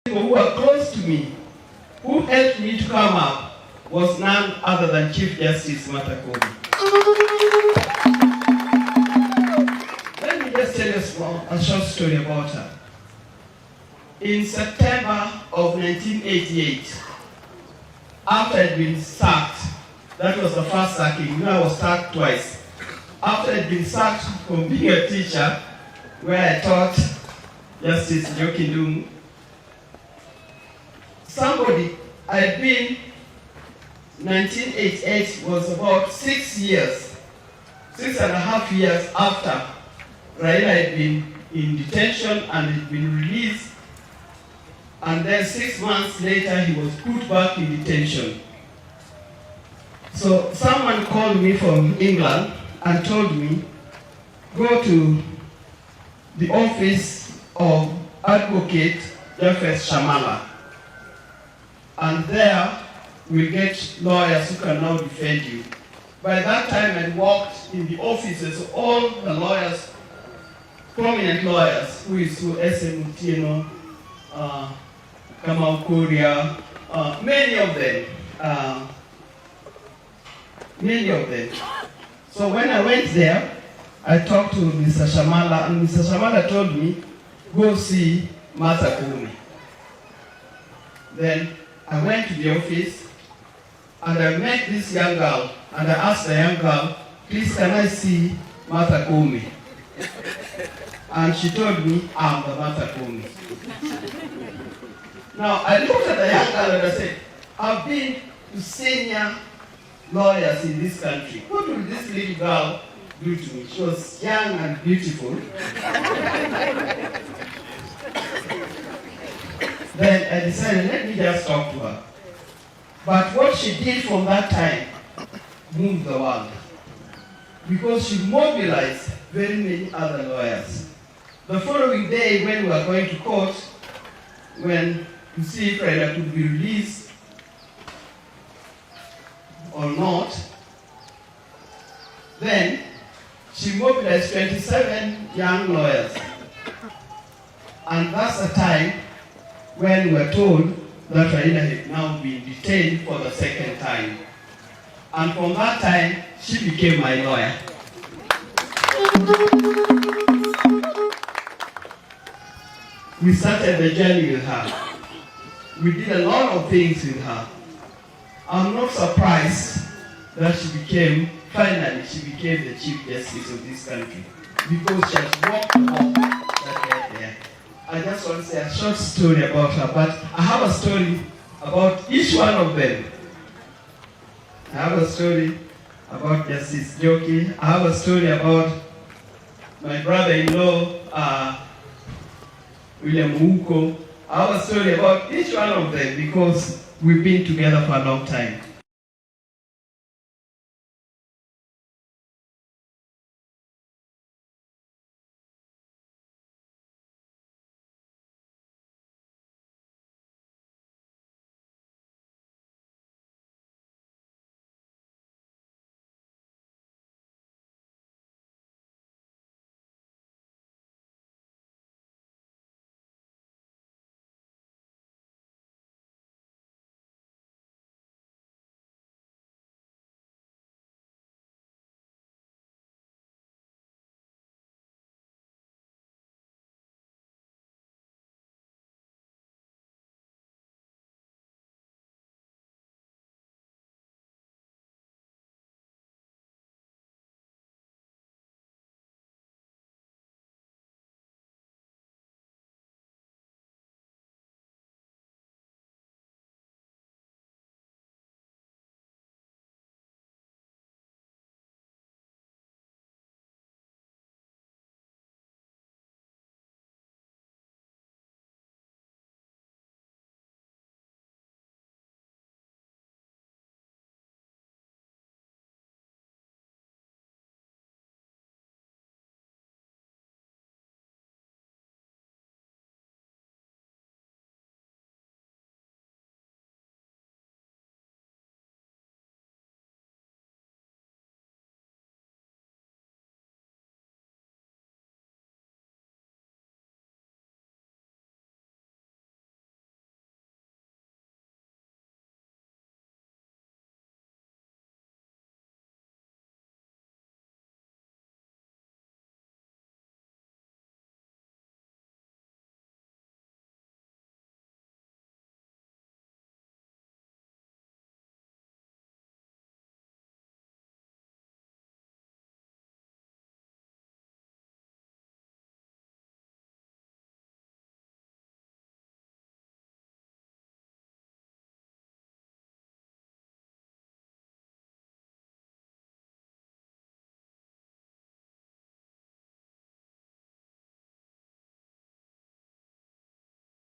People who are close to me, who helped me to come up, was none other than Chief Justice Martha Koome. Let me just tell you a short story about her. In September of 1988, after I'd been sacked, that was the first sacking. I was sacked twice. After I'd been sacked from being a teacher, where I taught Justice Njoki Ndung'u, I had been, 1988 was about 6 and a half years after Raila had been in detention and had been released. And then 6 months later, he was put back in detention. So someone called me from England and told me, go to the office of Advocate Japheth Shamala. And there we'll get lawyers who can now defend you. By that time, I worked in the offices of all the lawyers, prominent lawyers, who S.M. Otieno, Kamau Kuria, many of them. So when I went there, I talked to Mr. Shamala, and Mr. Shamala told me, go see Martha Koome. Then I went to the office, and I met this young girl, and I asked the young girl, please can I see Martha Koome? And she told me, I'm the Martha Koome. Now, I looked at the young girl and I said, I've been to senior lawyers in this country. What will this little girl do to me? She was young and beautiful. Then I decided, let me just talk to her. But what she did from that time moved the world, because she mobilized very many other lawyers. The following day, when we were going to court, when to see if Raila could be released or not, then she mobilized 27 young lawyers. And that's the time when we were told that Raila had now been detained for the second time. And from that time, she became my lawyer. We started the journey with her. We did a lot of things with her. I'm not surprised that finally she became the Chief Justice of this country, because she has walked the walk that right there. I just want to say a short story about her, but I have a story about each one of them. I have a story about Justice Njoki. I have a story about my brother-in-law, William Ouko. I have a story about each one of them, because we've been together for a long time.